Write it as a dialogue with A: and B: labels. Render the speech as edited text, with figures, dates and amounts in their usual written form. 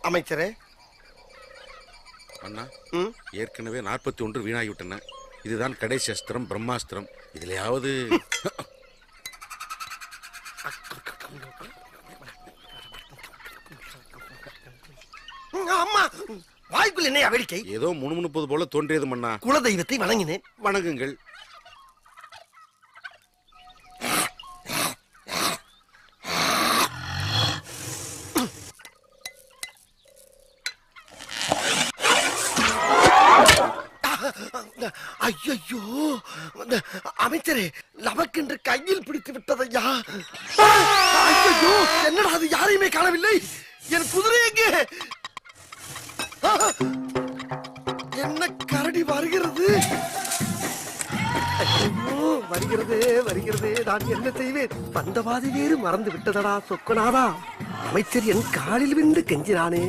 A: அமைச்சரே.
B: அண்ணா, ஏற்கனவே 41 வீணாகிவிட்டன. இதுதான் கடைசி அஸ்திரம், பிரம்மாஸ்திரம். இதுலயாவது
A: அம்மா, வாய்க்குள் என்ன வேடிக்கை?
B: ஏதோ முணுமுணுப்பது போல தோன்றியது மன்னா.
A: குலதெய்வத்தை வணங்கினேன்.
B: வணங்குங்கள்.
A: ஐயோ அமைச்சரே, நமக்கென்று கையில் பிடித்து விட்டதையா. ஐயோ, என்னடா அது? யாரையுமே காணவில்லை. என் குதிரை எங்கே? என்ன கரடி வருகிறது? வருகிறதே வருகிறதே. நான் என்ன செய்வேன்? வந்த பாதி வேறு மறந்து விட்டதடா சொக்கனாதா. அமைச்சர் என் காலில் விழுந்து கெஞ்சினானே